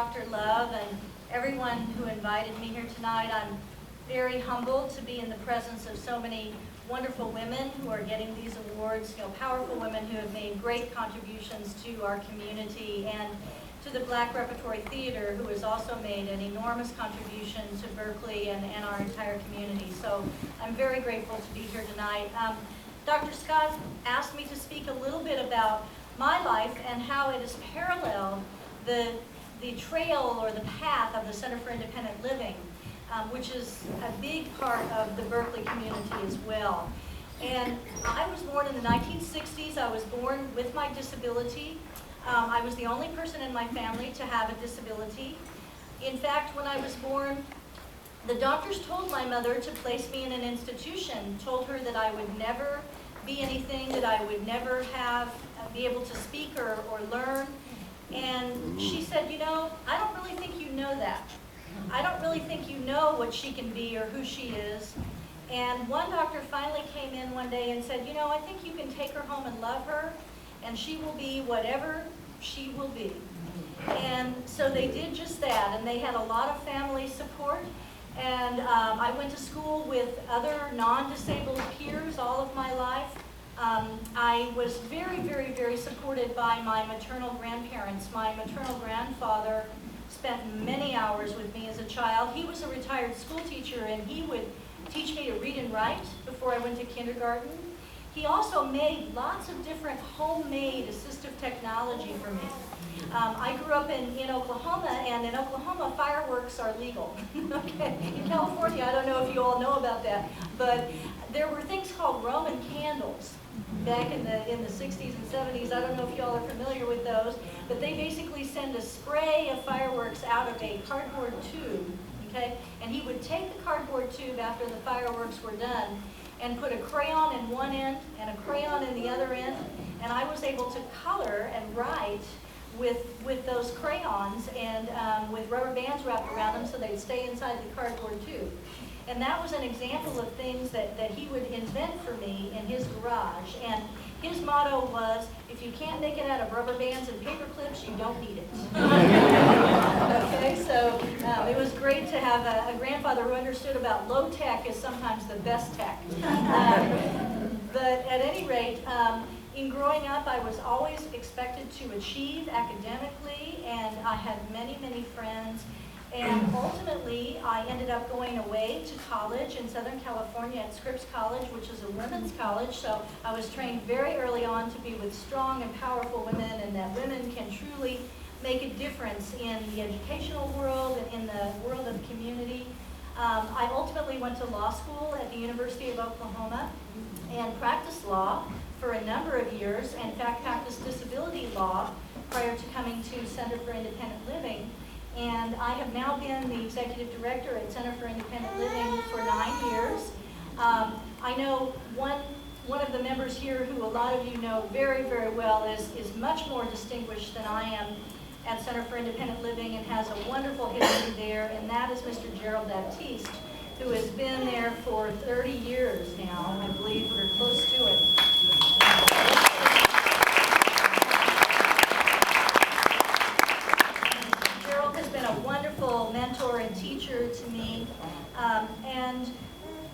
Dr. Love and everyone who invited me here tonight. I'm very humbled to be in the presence of so many wonderful women who are getting these awards, powerful women who have made great contributions to our community, and to the Black Repertory Theater, who has also made an enormous contribution to Berkeley and our entire community. So I'm very grateful to be here tonight. Dr. Scott asked me to speak a little bit about my life and how it has paralleled the trail or the path of the Center for Independent Living, which is a big part of the Berkeley community as well. And I was born in the 1960s. I was born with my disability. I was the only person in my family to have a disability. In fact, when I was born, the doctors told my mother to place me in an institution, told her that I would never be anything, that I would never be able to speak or learn. And she said, I don't really think you know that. I don't really think you know what she can be or who she is. And one doctor finally came in one day and said, I think you can take her home and love her, and she will be whatever she will be. And so they did just that, and they had a lot of family support. And I went to school with other non-disabled peers all of my life. I was very, very, very supported by my maternal grandparents. My maternal grandfather spent many hours with me as a child. He was a retired school teacher, and he would teach me to read and write before I went to kindergarten. He also made lots of different homemade assistive technology for me. I grew up in Oklahoma, and in Oklahoma, fireworks are legal. Okay. In California, I don't know if you all know about that, but there were things called Roman candles back in the 60s and 70s. I don't know if you all are familiar with those, but they basically send a spray of fireworks out of a cardboard tube, okay? And he would take the cardboard tube after the fireworks were done and put a crayon in one end and a crayon in the other end, and I was able to color and write with those crayons and with rubber bands wrapped around them so they'd stay inside the cardboard tube. And that was an example of things that he would invent for me in his garage. And his motto was, if you can't make it out of rubber bands and paper clips, you don't need it. Okay, so it was great to have a grandfather who understood about low tech is sometimes the best tech. But at any rate, in growing up, I was always expected to achieve academically, and I had many, many friends. And ultimately, I ended up going away to college in Southern California at Scripps College, which is a women's college. So I was trained very early on to be with strong and powerful women, and that women can truly make a difference in the educational world and in the world of community. I ultimately went to law school at the University of Oklahoma and practiced law for a number of years. In fact, practiced disability law prior to coming to Center for Independent Living. And I have now been the executive director at Center for Independent Living for 9 years. I know one of the members here who a lot of you know very, very well is much more distinguished than I am at Center for Independent Living and has a wonderful history there, and that is Mr. Gerald Baptiste, who has been there for 30 years now. I believe we're close to it. Wonderful mentor and teacher to me. And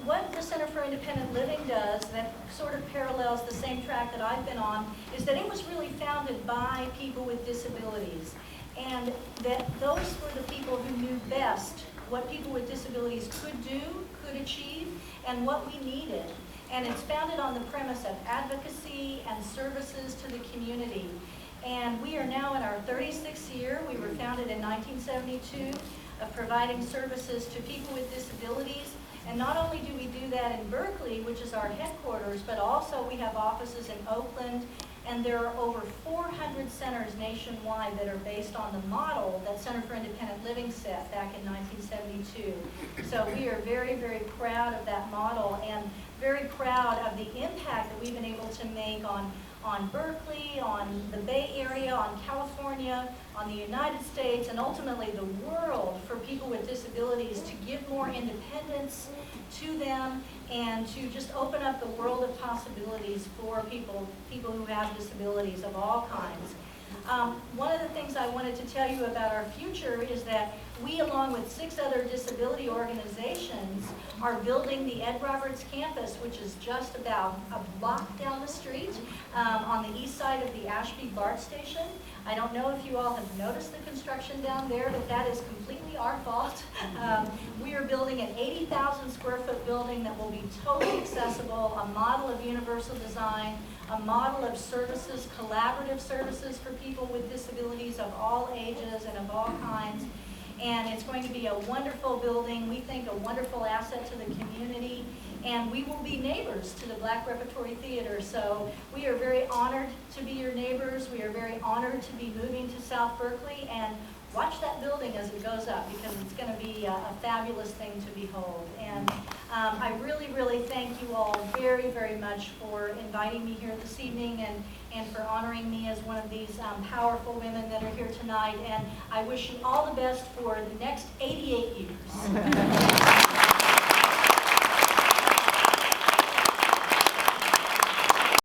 what the Center for Independent Living does that sort of parallels the same track that I've been on is that it was really founded by people with disabilities. And that those were the people who knew best what people with disabilities could do, could achieve, and what we needed. And it's founded on the premise of advocacy and services to the community. And we are now in our 36th year. We were founded in 1972 of providing services to people with disabilities. And not only do we do that in Berkeley, which is our headquarters, but also we have offices in Oakland, and there are over 400 centers nationwide that are based on the model that Center for Independent Living set back in 1972. So we are very, very proud of that model and very proud of the impact that we've been able to make on Berkeley, on the Bay Area, on California, on the United States, and ultimately the world for people with disabilities, to give more independence to them and to just open up the world of possibilities for people who have disabilities of all kinds. One of the things I wanted to tell you about our future is that we, along with 6 other disability organizations, are building the Ed Roberts campus, which is just about a block down the street on the east side of the Ashby BART station. I don't know if you all have noticed the construction down there, but that is completely our fault. We are building an 80,000 square foot building that will be totally accessible, a model of universal design, a model of services, collaborative services for people with disabilities of all ages and of all kinds. And it's going to be a wonderful building, we think a wonderful asset to the community, and we will be neighbors to the Black Repertory Theater. So we are very honored to be your neighbors. We are very honored to be moving to South Berkeley, and watch that building as it goes up, because it's going to be a fabulous thing to behold. And I really, really thank you all very, very much for inviting me here this evening and for honoring me as one of these powerful women that are here tonight. And I wish you all the best for the next 88 years.